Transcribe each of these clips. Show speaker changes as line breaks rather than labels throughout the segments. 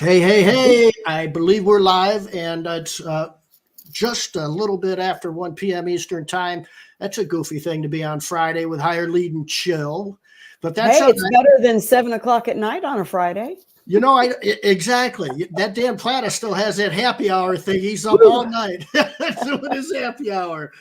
Hey, hey, hey. I believe we're live, and it's just a little bit after 1 p.m. Eastern Time. That's a goofy thing to be on Friday with Higher Lead and Chill. But that's
Hey,
all
it's
right.
better than 7 o'clock at night on a Friday.
Exactly. That Dan Plata still has that happy hour thing. He's up
Woo!
all night doing his happy hour.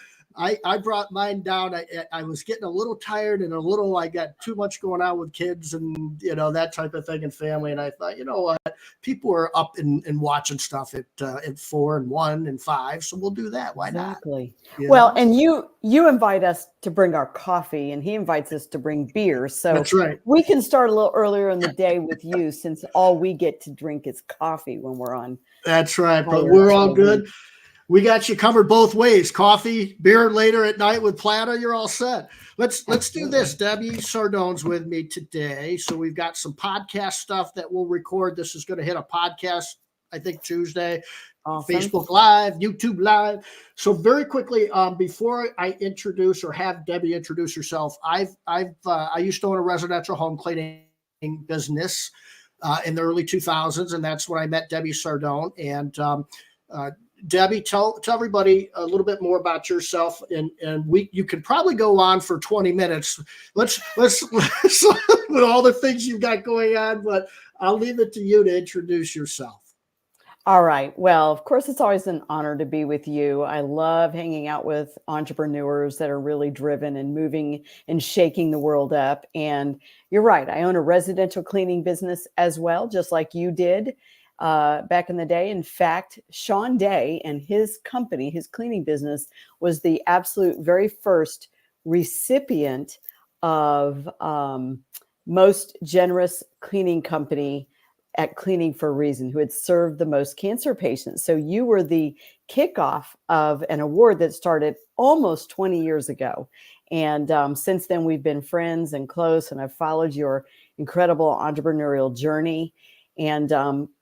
I brought mine down. I was getting a little tired and I got too much going on with kids and, that type of thing and family. And I thought, you know what? People are up and watching stuff at 4 and 1 and 5. So we'll do that. Why not?
Exactly.
You
Well,
know,
and you invite us to bring our coffee, and he invites us to bring beer. So
that's right.
we can start a little earlier in the day with you, since all we get to drink is coffee when we're on
That's right. But
higher
we're all
TV.
good. We got you covered both ways. Coffee, beer later at night with Plata. You're all set. Let's do this.
Absolutely.
Debbie Sardone's with me today, so we've got some podcast stuff that we'll record. This is going to hit a podcast, I think Tuesday.
Awesome.
Facebook Live, YouTube Live. So very quickly, before I introduce or have Debbie introduce herself, I used to own a residential home cleaning business in the early 2000s, and that's when I met Debbie Sardone. And uh, Debbie, tell everybody a little bit more about yourself, and you can probably go on for 20 minutes. Let's with all the things you've got going on, but I'll leave it to you to introduce yourself.
All right. Well, of course, it's always an honor to be with you. I love hanging out with entrepreneurs that are really driven and moving and shaking the world up. And you're right. I own a residential cleaning business as well, just like you did back in the day. In fact, Shawn Day and his company, his cleaning business, was the absolute very first recipient of most generous cleaning company at Cleaning for a Reason, who had served the most cancer patients. So you were the kickoff of an award that started almost 20 years ago. And since then, we've been friends and close, and I've followed your incredible entrepreneurial journey. And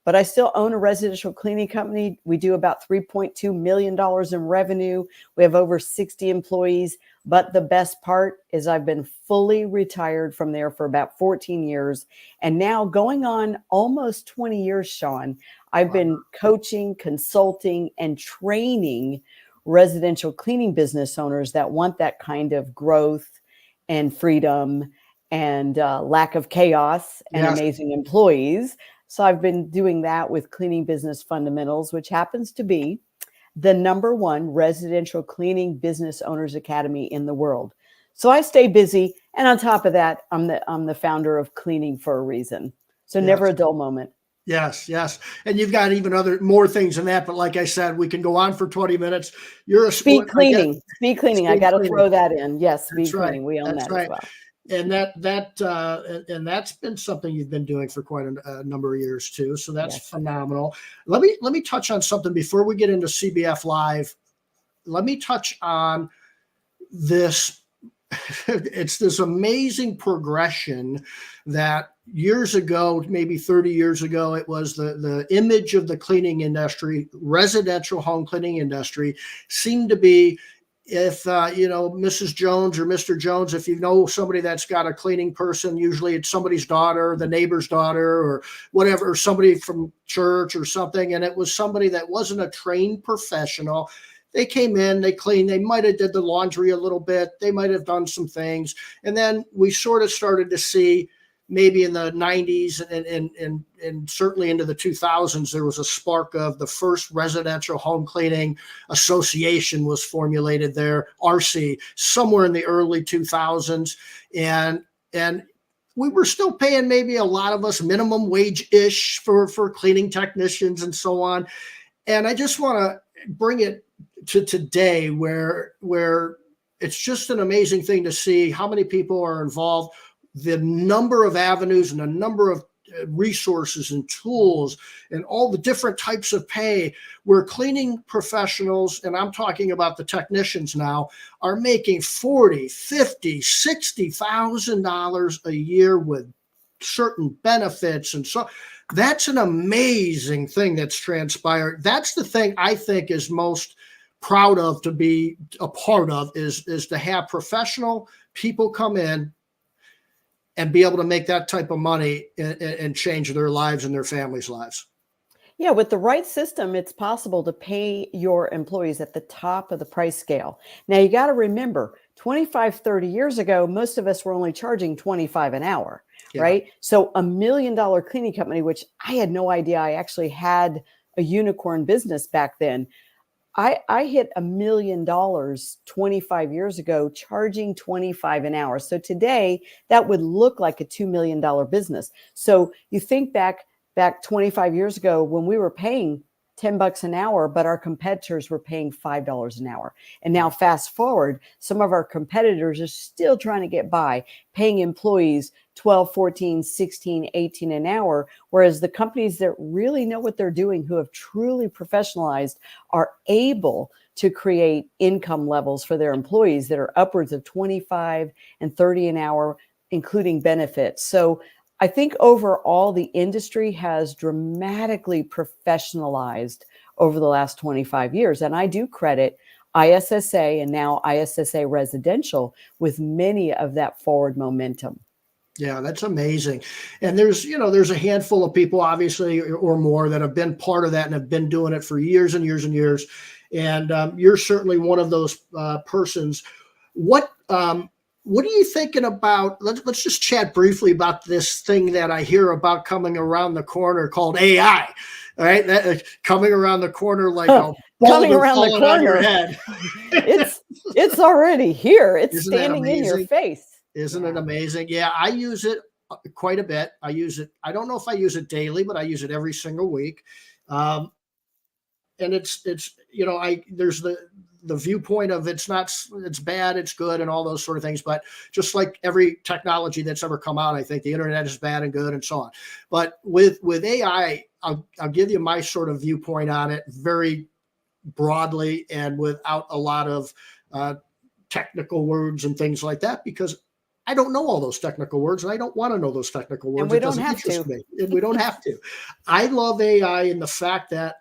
but I still own a residential cleaning company. We do about $3.2 million in revenue. We have over 60 employees. But the best part is I've been fully retired from there for about 14 years. And now going on almost 20 years, Shawn, I've been coaching, consulting, and training residential cleaning business owners that want that kind of growth and freedom and lack of chaos and
Yes.
amazing employees. So I've been doing that with Cleaning Business Fundamentals, which happens to be the #1 residential cleaning business owners academy in the world. So I stay busy, and on top of that, I'm the founder of Cleaning for a Reason. So never
Yes.
a dull moment.
Yes. And you've got even more things than that. But like I said, we can go on for 20 minutes. You're a
Speed
sport, I guess.
cleaning. Speed cleaning. I
Speed
got to
cleaning.
throw that in. Yes,
That's
speed
right.
cleaning. We own
That's
that as
right.
well.
And that's been something you've been doing for quite a number of years too. So that's
Yes.
phenomenal. Let me touch on something before we get into CBF Live. Let me touch on this. It's this amazing progression that years ago, maybe 30 years ago, it was the image of the cleaning industry, residential home cleaning industry, seemed to be, if Mrs. Jones or Mr. Jones, if you know somebody that's got a cleaning person, usually it's somebody's daughter, the neighbor's daughter, or whatever, or somebody from church or something, and it was somebody that wasn't a trained professional. They came in, they cleaned, they might have did the laundry a little bit, they might have done some things, and then we sort of started to see, maybe in the 90s and certainly into the 2000s, there was a spark of the first residential home cleaning association was formulated there, RC, somewhere in the early 2000s. And we were still paying, maybe a lot of us, minimum wage-ish for cleaning technicians and so on. And I just want to bring it to today where it's just an amazing thing to see how many people are involved, the number of avenues and the number of resources and tools and all the different types of pay where cleaning professionals, and I'm talking about the technicians now, are making $40, $50, $60,000 a year with certain benefits. And so that's an amazing thing that's transpired. That's the thing I think is most proud of to be a part of, is to have professional people come in and be able to make that type of money and change their lives and their families' lives.
Yeah, with the right system, it's possible to pay your employees at the top of the price scale. Now, you got to remember 25, 30 years ago, most of us were only charging 25 an hour,
Yeah.
right? So $1 million cleaning company, which I had no idea I actually had a unicorn business back then. I hit $1 million 25 years ago, charging 25 an hour. So today that would look like a $2 million business. So you think back 25 years ago when we were paying $10 an hour, but our competitors were paying $5 an hour. And now fast forward, some of our competitors are still trying to get by, paying employees 12, 14, 16, 18 an hour. Whereas the companies that really know what they're doing, who have truly professionalized, are able to create income levels for their employees that are upwards of 25 and 30 an hour, including benefits. So I think overall the industry has dramatically professionalized over the last 25 years. And I do credit ISSA and now ISSA Residential with many of that forward momentum.
Yeah, that's amazing. And there's a handful of people, obviously, or more, that have been part of that and have been doing it for years and years and years. And you're certainly one of those persons. What what are you thinking about? Let's just chat briefly about this thing that I hear about coming around the corner called AI. All right, that coming around the corner like a
Coming
boulder
around the
falling on your
corner,
head.
it's already here. It's
Isn't that
standing in your
amazing?
face.
Isn't it
Yeah.
amazing? Yeah, I use it quite a bit. I use it. I don't know if I use it daily, but I use it every single week. Um, and it's I there's the viewpoint of it's bad, it's good, and all those sort of things. But just like every technology that's ever come out, I think the internet is bad and good and so on. But with AI, I'll give you my sort of viewpoint on it very broadly and without a lot of technical words and things like that, because I don't know all those technical words and I don't want to know those technical
And
words.
we
It
don't
doesn't
have
interest
to.
me, and we don't have to. I love AI in the fact that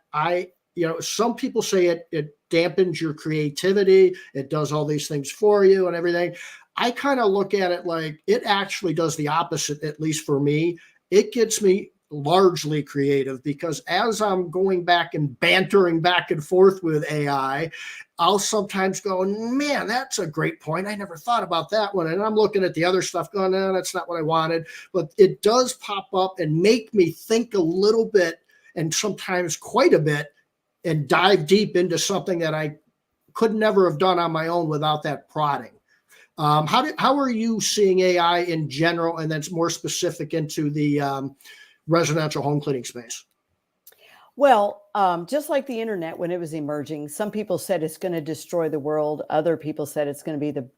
some people say it dampens your creativity, it does all these things for you and everything. I kind of look at it like it actually does the opposite, at least for me. It gets me largely creative, because as I'm going back and bantering back and forth with AI, I'll sometimes go, man, that's a great point. I never thought about that one. And I'm looking at the other stuff going, no, that's not what I wanted. But it does pop up and make me think a little bit, and sometimes quite a bit, and dive deep into something that I could never have done on my own without that prodding. How are you seeing AI in general, and then more specific into the residential home cleaning space?
Well, just like the internet when it was emerging, some people said it's going to destroy the world. Other people said it's going to be the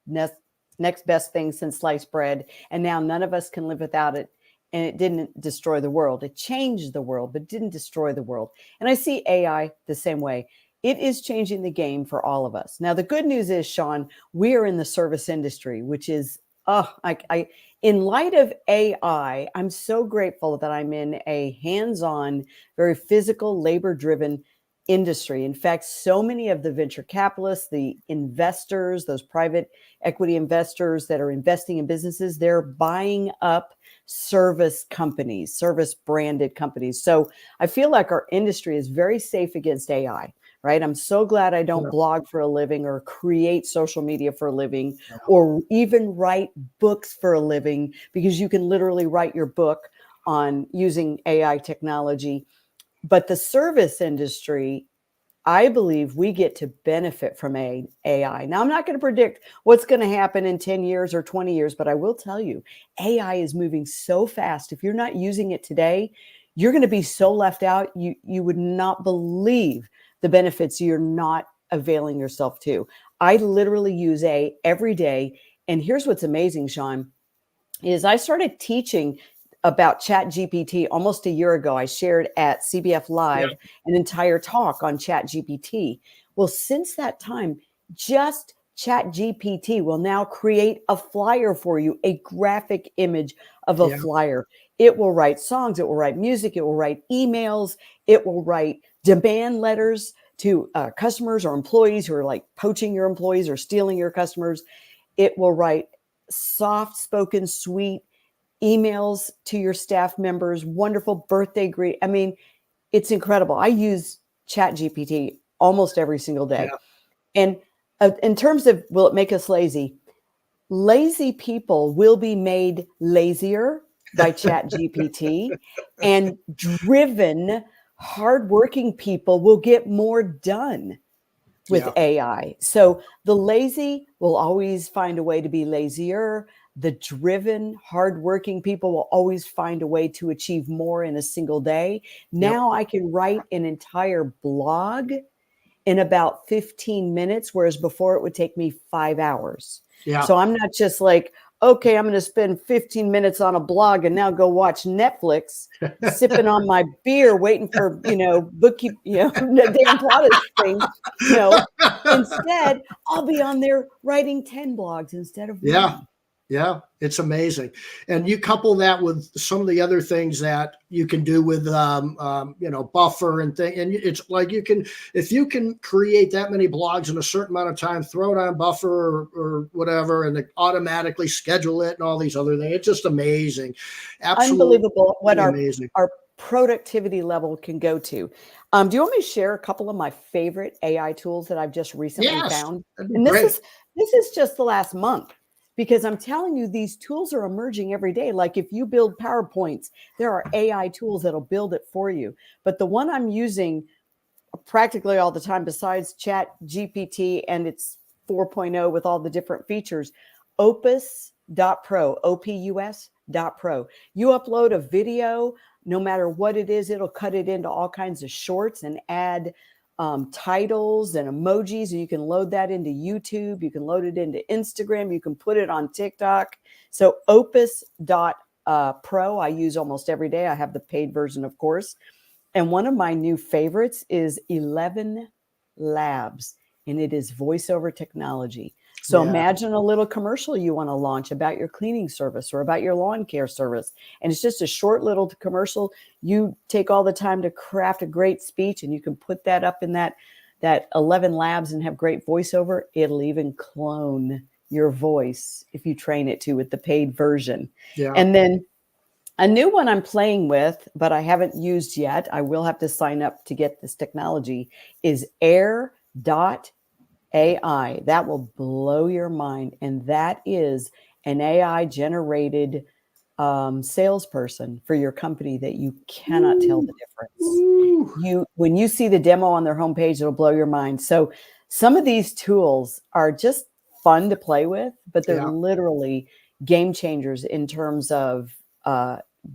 next best thing since sliced bread. And now none of us can live without it. And it didn't destroy the world. It changed the world, but didn't destroy the world. And I see AI the same way. It is changing the game for all of us. Now, the good news is, Shawn, we are in the service industry, which is, in light of AI, I'm so grateful that I'm in a hands-on, very physical, labor-driven industry. In fact, so many of the venture capitalists, the investors, those private equity investors that are investing in businesses, they're buying up service companies, service branded companies. So I feel like our industry is very safe against AI, right? I'm so glad I don't
Yeah.
blog for a living or create social media for a living or even write books for a living, because you can literally write your book on using AI technology. But the service industry, I believe we get to benefit from AI. Now, I'm not going to predict what's going to happen in 10 years or 20 years, but I will tell you, AI is moving so fast. If you're not using it today, you're going to be so left out. You would not believe the benefits you're not availing yourself to. I literally use AI every day. And here's what's amazing, Shawn, is I started teaching about Chat GPT almost a year ago. I shared at CBF
Yeah.
Live an entire talk on Chat GPT. Well, since that time, just Chat GPT will now create a flyer for you, a graphic image of a
Yeah.
flyer. It will write songs, it will write music, it will write emails, it will write demand letters to customers or employees who are like poaching your employees or stealing your customers. It will write soft spoken, sweet emails to your staff members, wonderful birthday greet. I mean, It's incredible. I use Chat GPT almost every single day.
Yeah.
And in terms of, will it make us lazy? Lazy people will be made lazier by Chat GPT, and driven, hardworking people will get more done with
Yeah.
AI. So the lazy will always find a way to be lazier. The driven, hardworking people will always find a way to achieve more in a single day.
Yep.
Now I can write an entire blog in about 15 minutes, whereas before it would take me 5 hours.
Yeah.
So I'm not just like, okay, I'm going to spend 15 minutes on a blog and now go watch Netflix, sipping on my beer, waiting for, bookkeep, Dan Plata's thing. No, instead, I'll be on there writing 10 blogs instead of
Yeah.
one.
Yeah, it's amazing. And you couple that with some of the other things that you can do with, buffer and thing. And it's like if you can create that many blogs in a certain amount of time, throw it on buffer or whatever, and automatically schedule it and all these other things. It's just amazing. Absolutely
Unbelievable what
amazing.
our productivity level can go to. Do you want me to share a couple of my favorite AI tools that I've just recently
Yes,
found?
that'd be
And
great.
this is just the last month, because I'm telling you, these tools are emerging every day. Like if you build PowerPoints, there are AI tools that'll build it for you. But the one I'm using practically all the time, besides Chat GPT and its 4.0 with all the different features, Opus.pro, OPUS.pro. You upload a video, no matter what it is, it'll cut it into all kinds of shorts and add titles and emojis. You can load that into YouTube. You can load it into Instagram. You can put it on TikTok. So Opus.pro I use almost every day. I have the paid version, of course. And one of my new favorites is 11 Labs, and it is voiceover technology. So imagine a little commercial you want to launch about your cleaning service or about your lawn care service. And it's just a short little commercial. You take all the time to craft a great speech, and you can put that up in that 11 Labs and have great voiceover. It'll even clone your voice if you train it to with the paid version.
Yeah.
And then a new one I'm playing with, but I haven't used yet, I will have to sign up to get this technology, is Air.ai. That will blow your mind. And that is an AI generated salesperson for your company that you cannot tell the difference. When you see the demo on their homepage, it'll blow your mind. So some of these tools are just fun to play with, but they're literally game changers in terms of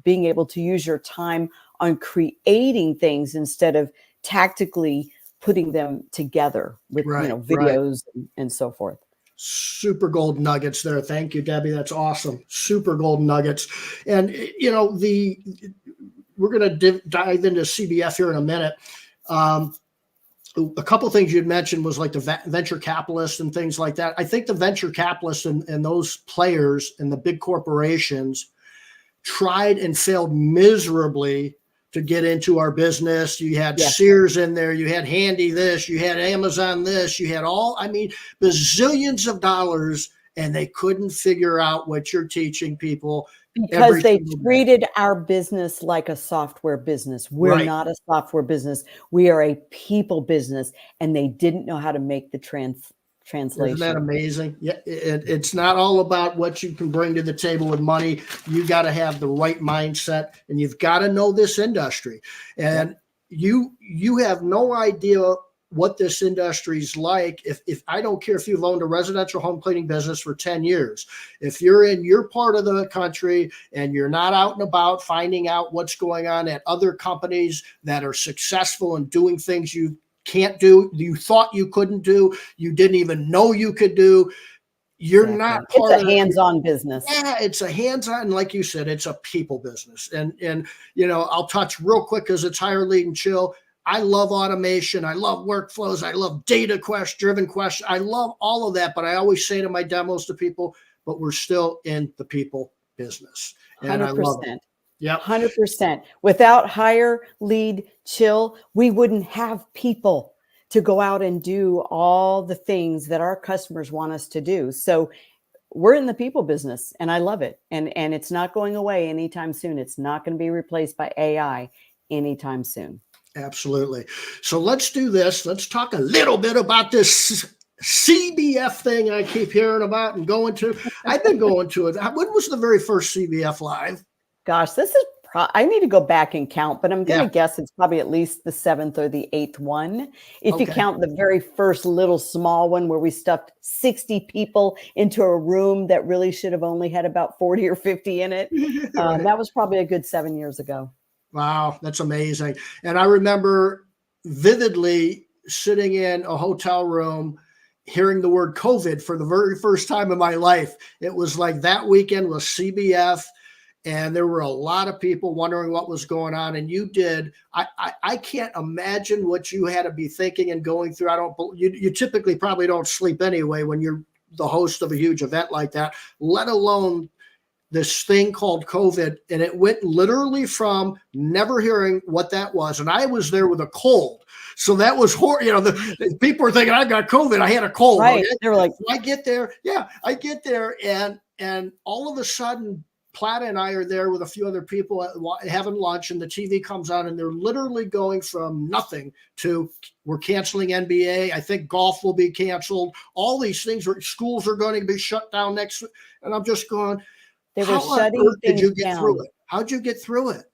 being able to use your time on creating things instead of tactically putting them together with videos and so forth.
Super gold nuggets there. Thank you, Debbie. That's awesome. Super gold nuggets. And we're going to dive into CBF here in a minute. A couple of things you'd mentioned was like the venture capitalists and things like that. I think the venture capitalists and those players and the big corporations tried and failed miserably to get into our business. You had Sears in there, you had Handy this, you had Amazon this, you had bazillions of dollars, and they couldn't figure out what you're teaching people.
Because they treated our business like a software business. We're not a software business. We are a people business, and they didn't know how to make the translation.
Isn't that amazing? Yeah, it's not all about what you can bring to the table with money. You got to have the right mindset, and you've got to know this industry. And you have no idea what this industry is like. If I don't care if you've owned a residential home cleaning business for 10 years, if you're in your part of the country and you're not out and about finding out what's going on at other companies that are successful and doing things you can't do, you thought you couldn't do, you didn't even know you could do, you're not part of
it. It's a hands-on business.
Yeah, it's a hands-on, like you said, it's a people business. And I'll touch real quick because it's higher lead and chill. I love automation. I love workflows. I love data driven questions. I love all of that. But I always say to my demos to people, but we're still in the people business. And 100%. I love it. Yeah,
100%. Without hire, lead, chill, we wouldn't have people to go out and do all the things that our customers want us to do. So we're in the people business, and I love it. And it's not going away anytime soon. It's not going to be replaced by AI anytime soon.
Absolutely. So let's do this. Let's talk a little bit about this CBF thing I keep hearing about and going to. I've been going to it. When was the very first CBF Live?
Gosh, this is I need to go back and count, but I'm going to
Yeah.
guess it's probably at least the seventh or the eighth one. If you
Okay.
count the very first little small one where we stuffed 60 people into a room that really should have only had about 40 or 50 in it,
Right.
that was probably a good 7 years ago.
Wow, that's amazing. And I remember vividly sitting in a hotel room hearing the word COVID for the very first time in my life. It was like that weekend was CBF, and there were a lot of people wondering what was going on. And you did. I can't imagine what you had to be thinking and going through. You typically probably don't sleep anyway when you're the host of a huge event like that, let alone this thing called COVID. And it went literally from never hearing what that was. And I was there with a cold. So that was horrible. The people were thinking I got COVID. I had a cold.
Right.
Okay?
They were like,
so I get there. Yeah, I get there. And all of a sudden, Plata and I are there with a few other people having lunch, and the TV comes on, and they're literally going from nothing to we're canceling NBA. I think golf will be canceled. All these things, schools are going to be shut down next. And I'm just going,
they were
how on
shutting
earth did
things
you get
down.
through it? How'd you get through it?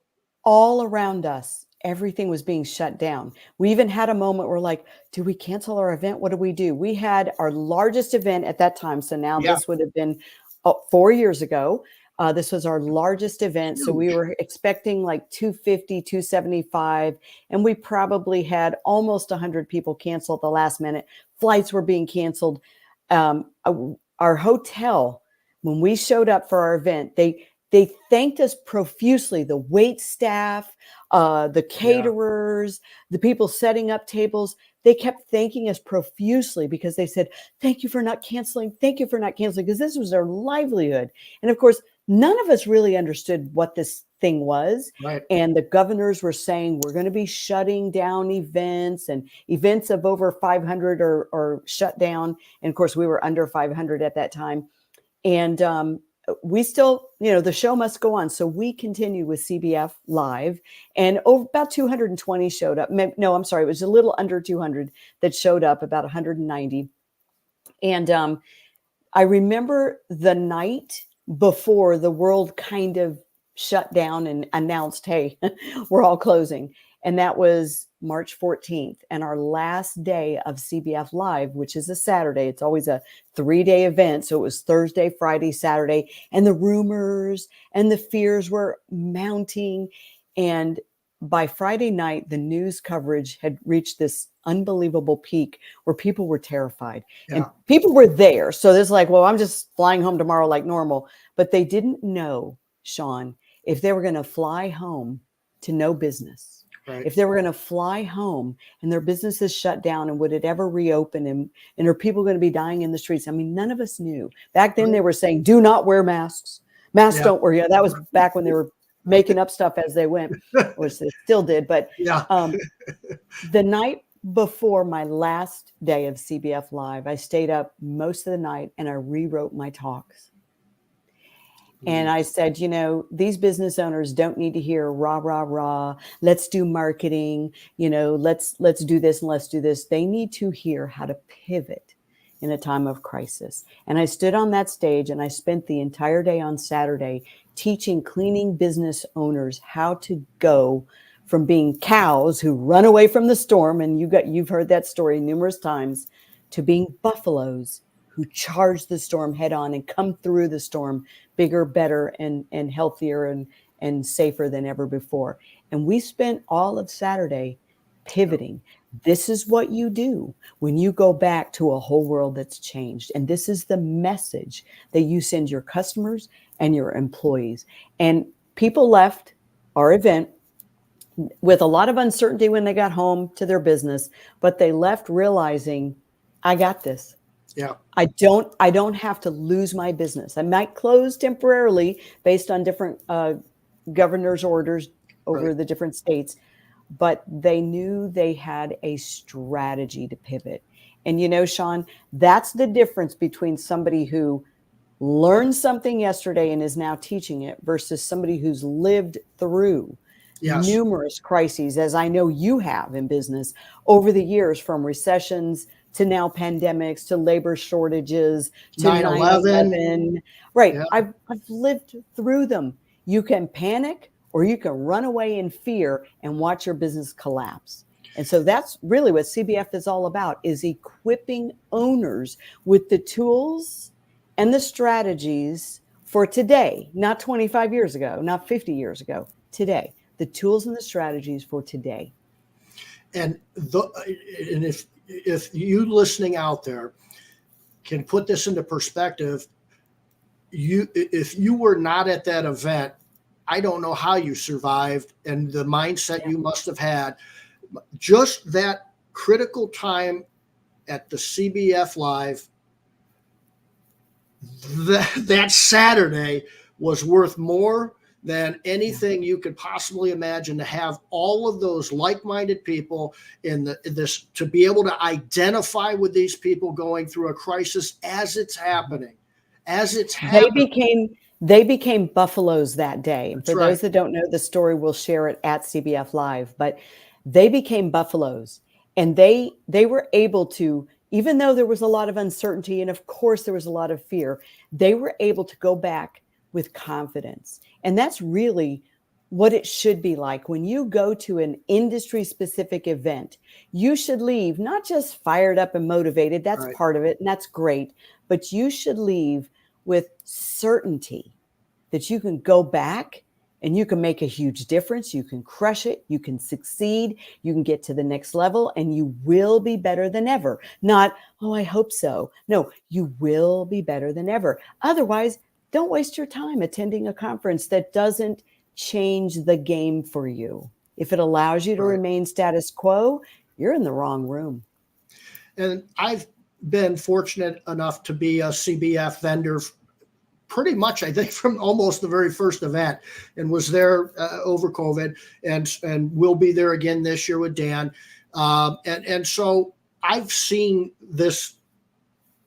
All around us, everything was being shut down. We even had a moment where like, do we cancel our event? What do we do? We had our largest event at that time. So now
Yeah.
this would have been 4 years ago. This was our largest event. So we
Huge.
were expecting like 250, 275, and we probably had almost 100 people cancel at the last minute. Flights were being canceled. Our hotel, when we showed up for our event, they thanked us profusely. The wait staff, the caterers, the people setting up tables, they kept thanking us profusely because they said, thank you for not canceling. Thank you for not canceling, because this was their livelihood. And of course, none of us really understood what this thing was.
Right.
And the governors were saying, we're going to be shutting down events, and events of over 500 are shut down. And of course, we were under 500 at that time. And we still, the show must go on. So we continued with CBF Live, and about 220 showed up. No, I'm sorry. It was a little under 200 that showed up, about 190. And I remember the night before the world kind of shut down and announced, hey, we're all closing. And that was March 14th. And our last day of CBF Live, which is a Saturday, it's always a 3-day event. So it was Thursday, Friday, Saturday. And the rumors and the fears were mounting. And by Friday night, the news coverage had reached this unbelievable peak where people were terrified.
Yeah.
And people were there. So there's like, well, I'm just flying home tomorrow like normal. But they didn't know, Shawn, if they were going to fly home to no business.
Right.
If they were going to fly home and their businesses shut down, and would it ever reopen, and are people going to be dying in the streets? I mean, none of us knew. Back then they were saying, do not wear masks. Masks don't wear. Yeah, that was back when they were making up stuff as they went, which they still did. But the night before my last day of CBF Live, I stayed up most of the night and I rewrote my talks. And I said, these business owners don't need to hear rah, rah, rah. Let's do marketing. Let's do this and let's do this. They need to hear how to pivot in a time of crisis. And I stood on that stage and I spent the entire day on Saturday teaching cleaning business owners how to go from being cows who run away from the storm, and you've heard that story numerous times, to being buffaloes who charge the storm head on and come through the storm bigger, better, and healthier and safer than ever before. And we spent all of Saturday pivoting. This is what you do when you go back to a whole world that's changed. And this is the message that you send your customers and your employees. And people left our event with a lot of uncertainty when they got home to their business, but they left realizing, I got this.
Yeah.
I don't have to lose my business. I might close temporarily based on different governor's orders over the different states, but they knew they had a strategy to pivot. And Shawn, that's the difference between somebody who learned something yesterday and is now teaching it versus somebody who's lived through
Yes.
numerous crises, as I know you have in business over the years, from recessions to now pandemics to labor shortages to
9/11.
9/11. Right.
Yeah.
I've lived through them. You can panic or you can run away in fear and watch your business collapse. And so that's really what CBF is all about, is equipping owners with the tools and the strategies for today, not 25 years ago, not 50 years ago, today. The tools and the strategies for today.
And if you listening out there can put this into perspective, if you were not at that event, I don't know how you survived and the mindset
Yeah.
you must have had. Just that critical time at the CBF Live, that Saturday was worth more than anything you could possibly imagine, to have all of those like-minded people in this, to be able to identify with these people going through a crisis as it's happening.
They became buffaloes that day. And
That's
for
right.
those that don't know the story, we'll share it at CBF Live. But they became buffaloes, and they were able to, even though there was a lot of uncertainty and of course there was a lot of fear, they were able to go back with confidence. And that's really what it should be like. When you go to an industry specific event, you should leave not just fired up and motivated. That's
Right.
part of it, and that's great. But you should leave with certainty that you can go back and you can make a huge difference. You can crush it. You can succeed. You can get to the next level, and you will be better than ever. Not, oh, I hope so. No, you will be better than ever. Otherwise, don't waste your time attending a conference that doesn't change the game for you. If it allows you to
Right.
remain status quo, you're in the wrong room.
And I've been fortunate enough to be a CBF vendor pretty much, I think, from almost the very first event, and was there over COVID, and will be there again this year with Dan. And so I've seen this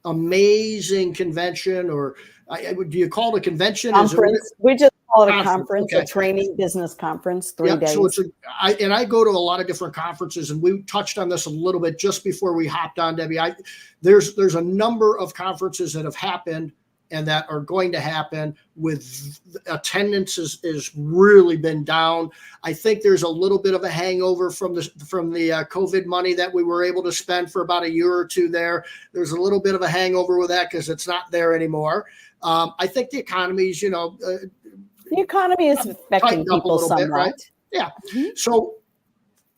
amazing convention, or do you call it a convention?
Conference. We just call it a conference,
Okay.
a training business conference, 3
Yep.
days.
So I go to a lot of different conferences, and we touched on this a little bit just before we hopped on, Debbie. There's a number of conferences that have happened and that are going to happen with attendance is really been down. I think there's a little bit of a hangover from the COVID money that we were able to spend for about a year or two there. There's a little bit of a hangover with that because it's not there anymore. I think the economy's,
the economy is affecting people somewhat. Bit, right?
Yeah. Mm-hmm. So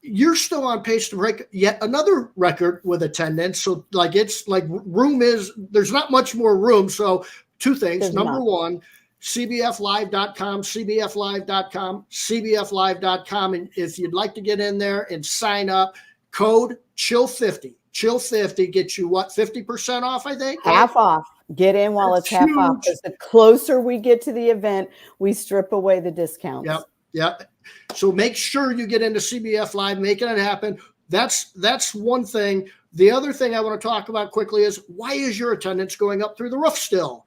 you're still on pace to break yet another record with attendance. So there's not much more room. So two things.
There's
Number
not.
one, cbflive.com, cbflive.com, cbflive.com. And if you'd like to get in there and sign up, code CHILL50. CHILL50 gets you what, 50% off, I think?
Half off. Get in while it's half off. Because the closer we get to the event, we strip away the discounts.
Yep. So make sure you get into CBF Live, making it happen. That's one thing. The other thing I want to talk about quickly is, why is your attendance going up through the roof still?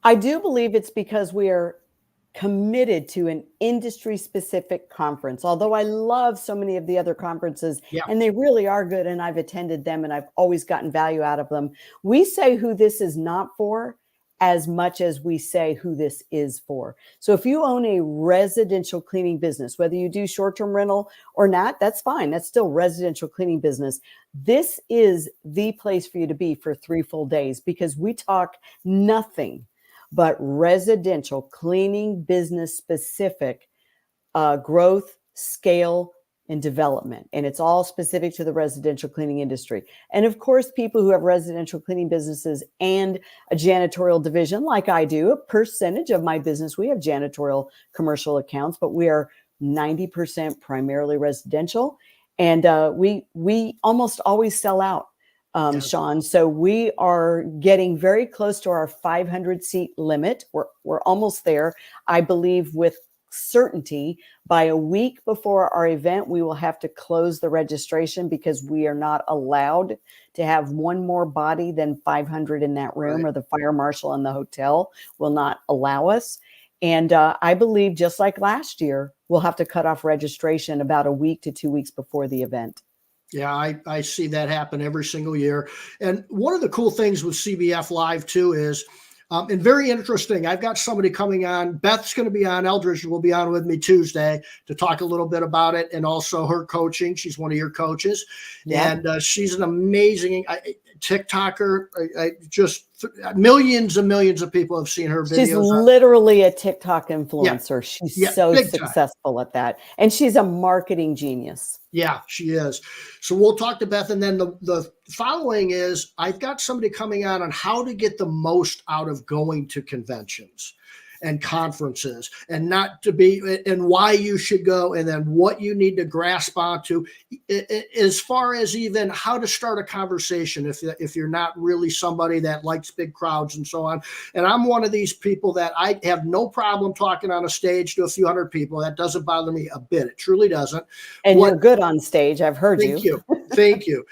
I do believe it's because we are committed to an industry specific conference. Although I love so many of the other conferences, and they really are good, and I've attended them and I've always gotten value out of them. We say who this is not for as much as we say who this is for. So if you own a residential cleaning business, whether you do short-term rental or not, that's fine. That's still residential cleaning business. This is the place for you to be for 3 full days, because we talk nothing but residential cleaning business specific growth, scale, and development. And it's all specific to the residential cleaning industry. And of course, people who have residential cleaning businesses and a janitorial division, like I do, a percentage of my business, we have janitorial commercial accounts, but we are 90% primarily residential. And we almost always sell out, Shawn. So we are getting very close to our 500 seat limit. We're almost there. I believe with certainty by a week before our event, we will have to close the registration, because we are not allowed to have one more body than 500 in that room, or the fire marshal in the hotel will not allow us. And I believe, just like last year, we'll have to cut off registration about a week to 2 weeks before the event.
Yeah, I see that happen every single year. And one of the cool things with CBF Live too is, and very interesting, I've got somebody coming on. Beth's going to be on. Eldridge will be on with me Tuesday to talk a little bit about it, and also her coaching. She's one of your coaches,
Yep.
and she's an amazing TikToker. Just millions and millions of people have seen her videos.
She's literally a TikTok influencer.
Yeah.
She's
Yeah,
so
big time.
successful at that. And she's a marketing genius.
Yeah, she is. So we'll talk to Beth. And then the following is, I've got somebody coming on how to get the most out of going to conventions and conferences, and not to be, and why you should go, and then what you need to grasp onto, as far as even how to start a conversation if you're not really somebody that likes big crowds and so on. And I'm one of these people that I have no problem talking on a stage to a few hundred people. That doesn't bother me a bit. It truly doesn't.
And you're good on stage. I've heard you.
Thank you. Thank you.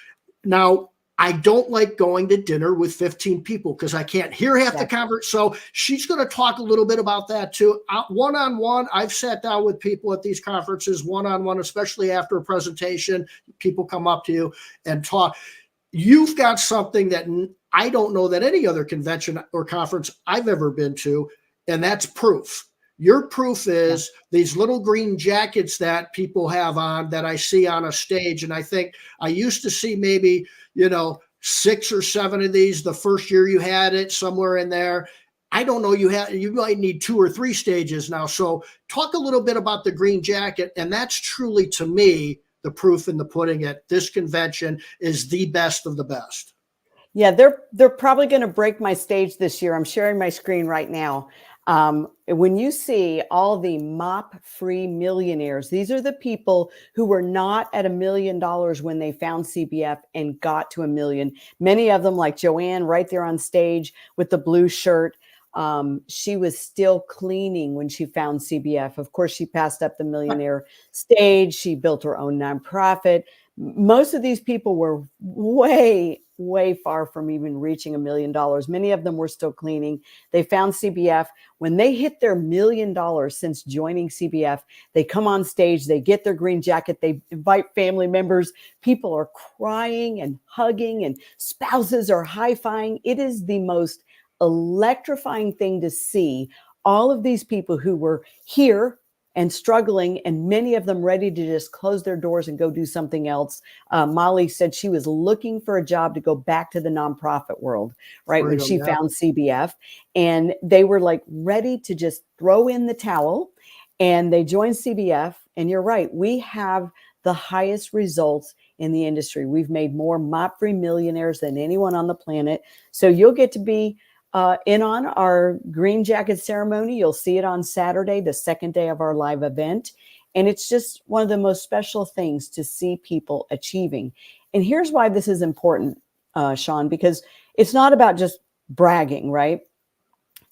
Now, I don't like going to dinner with 15 people because I can't hear half the conversation. So she's going to talk a little bit about that too. One-on-one, I've sat down with people at these conferences, one-on-one, especially after a presentation. People come up to you and talk. You've got something that I don't know that any other convention or conference I've ever been to, and that's proof. Your proof is these little green jackets that people have on that I see on a stage. And I think I used to see maybe, 6 or 7 of these the first year you had it, somewhere in there. I don't know, you might need 2 or 3 stages now. So talk a little bit about the green jacket. And that's truly, to me, the proof in the pudding at this convention is the best of the best.
Yeah, they're probably going to break my stage this year. I'm sharing my screen right now. When you see all the mop-free millionaires, these are the people who were not at $1 million when they found CBF and got to $1 million. Many of them, like Joanne, right there on stage with the blue shirt. She was still cleaning when she found CBF. Of course, she passed up the millionaire stage. She built her own nonprofit. Most of these people were way far from even reaching $1 million. Many of them were still cleaning. They found CBF. When they hit their $1 million since joining CBF, they come on stage, they get their green jacket, they invite family members. People are crying and hugging, and spouses are high-fiving. It is the most electrifying thing to see all of these people who were here and struggling, and many of them ready to just close their doors and go do something else. Molly said she was looking for a job to go back to the nonprofit world, right? When she found CBF, and they were like ready to just throw in the towel, and they joined CBF. And you're right, we have the highest results in the industry. We've made more mop-free millionaires than anyone on the planet. So you'll get to be in on our green jacket ceremony. You'll see it on Saturday, the second day of our live event. And it's just one of the most special things to see people achieving. And here's why this is important, Shawn, because it's not about just bragging, right?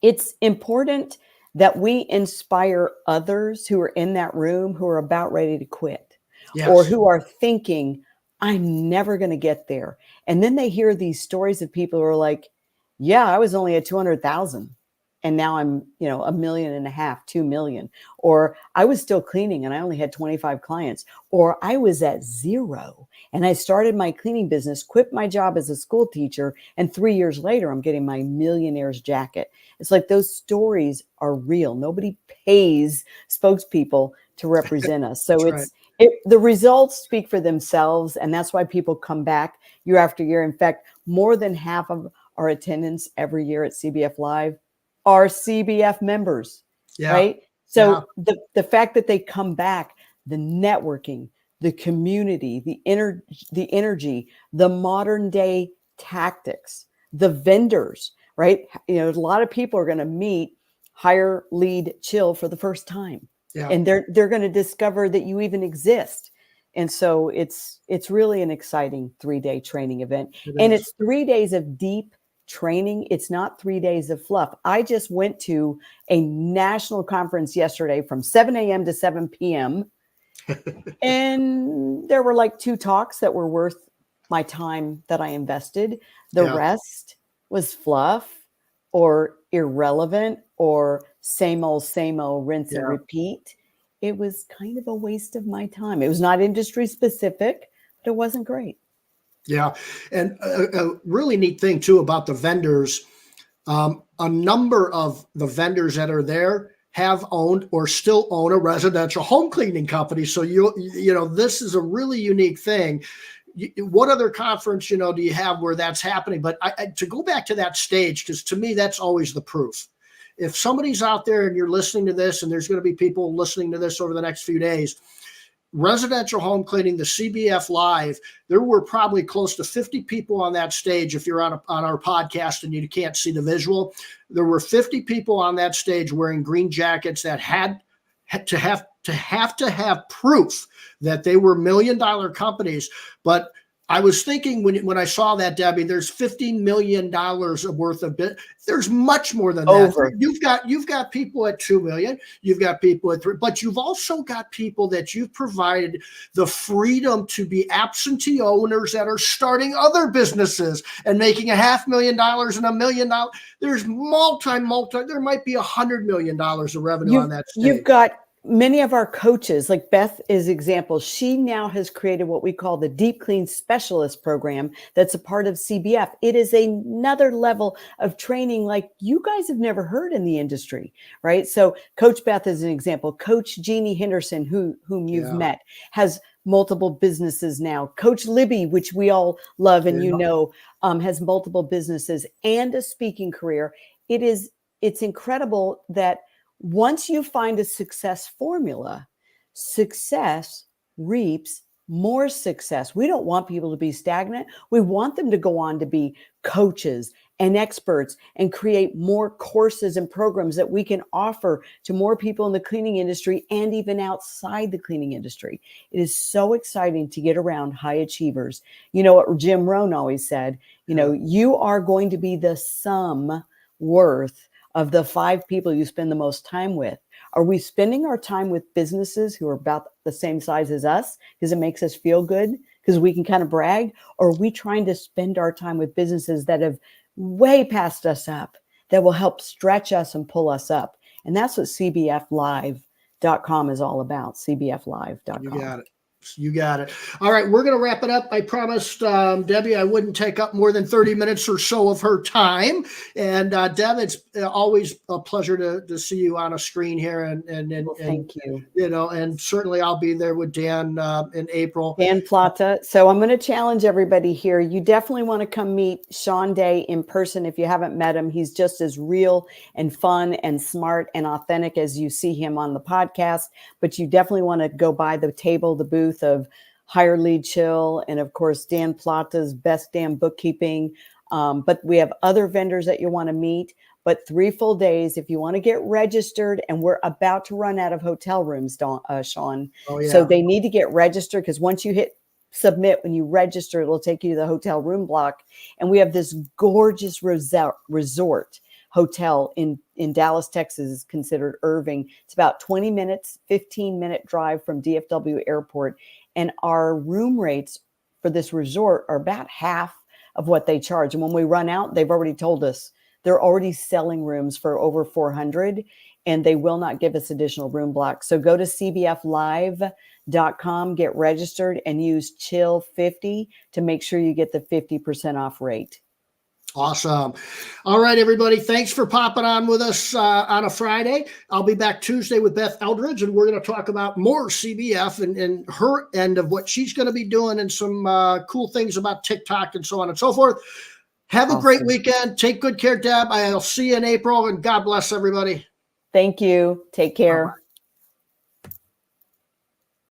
It's important that we inspire others who are in that room, who are about ready to quit, or who are thinking, I'm never going to get there. And then they hear these stories of people who are like, yeah, I was only at 200,000 and now I'm, $1.5 million, 2 million. Or I was still cleaning and I only had 25 clients. Or I was at 0 and I started my cleaning business, quit my job as a school teacher, and 3 years later, I'm getting my millionaire's jacket. It's like those stories are real. Nobody pays spokespeople to represent us. So the results speak for themselves. And that's why people come back year after year. In fact, more than half of our attendance every year at CBF Live are CBF members, right? So the fact that they come back, the networking, the community, the energy, the modern day tactics, the vendors, right? A lot of people are going to meet Hire, Lead, Chill for the first time. And they're going to discover that you even exist. And so it's really an exciting 3-day training event. It's 3 days of deep training. It's not 3 days of fluff. I just went to a national conference yesterday from 7 a.m. to 7 p.m. and there were like 2 talks that were worth my time that I invested. The rest was fluff or irrelevant or same old, rinse and repeat, it was kind of a waste of my time. It was not industry specific, but it wasn't great.
Yeah. And a really neat thing too about the vendors, a number of the vendors that are there have owned or still own a residential home cleaning company. So you know, this is a really unique thing. What other conference, do you have where that's happening? But to go back to that stage, because to me, that's always the proof. If somebody's out there and you're listening to this, and there's going to be people listening to this over the next few days, residential home cleaning, the CBF Live, there were probably close to 50 people on that stage. If you're on our podcast and you can't see the visual, there were 50 people on that stage wearing green jackets that had to have proof that they were $1 million companies. But I was thinking when I saw that, Debbie, there's $15 million worth of bit. There's much more than that. You've got people at 2 million. You've got people at 3, but you've also got people that you've provided the freedom to be absentee owners that are starting other businesses and making $500,000 and $1 million. There's there might be $100 million of revenue on that stage.
You've got many of our coaches, like Beth is example. She now has created what we call the Deep Clean Specialist program. That's a part of CBF. It is another level of training like you guys have never heard in the industry, right? So Coach Beth is an example. Coach Jeannie Henderson, whom you've met, has multiple businesses now. Coach Libby, which we all love and has multiple businesses and a speaking career. It's incredible that once you find a success formula, success reaps more success. We don't want people to be stagnant. We want them to go on to be coaches and experts and create more courses and programs that we can offer to more people in the cleaning industry and even outside the cleaning industry. It is so exciting to get around high achievers. You know what Jim Rohn always said, you are going to be the sum worth of the 5 people you spend the most time with. Are we spending our time with businesses who are about the same size as us because it makes us feel good, because we can kind of brag? Or are we trying to spend our time with businesses that have way passed us up, that will help stretch us and pull us up? And that's what CBFlive.com is all about, CBFlive.com.
You got it. All right, we're going to wrap it up. I promised Debbie I wouldn't take up more than 30 minutes or so of her time. And Deb, it's always a pleasure to see you on a screen here. And
thank you.
And certainly I'll be there with Dan in April.
Dan Plata. So I'm going to challenge everybody here. You definitely want to come meet Shawn Day in person if you haven't met him. He's just as real and fun and smart and authentic as you see him on the podcast. But you definitely want to go by the table, the booth of Hire, Lead, Chill, and of course Dan Plata's Best Damn Bookkeeping. But we have other vendors that you want to meet. But 3 full days if you want to get registered, and we're about to run out of hotel rooms, Shawn.
Oh, yeah.
So they need to get registered, because once you hit submit, when you register, it'll take you to the hotel room block. And we have this gorgeous resort hotel in Dallas, Texas. Is considered Irving. It's about 20 minutes, 15-minute drive from DFW Airport. And our room rates for this resort are about half of what they charge. And when we run out, they've already told us they're already selling rooms for over $400, and they will not give us additional room blocks. So go to CBFlive.com, get registered, and use CHILL50 to make sure you get the 50% off rate.
Awesome. All right, everybody. Thanks for popping on with us on a Friday. I'll be back Tuesday with Beth Eldridge, and we're going to talk about more CBF and her end of what she's going to be doing, and some cool things about TikTok and so on and so forth. Have a great weekend. Take good care, Deb. I'll see you in April, and God bless everybody.
Thank you. Take care.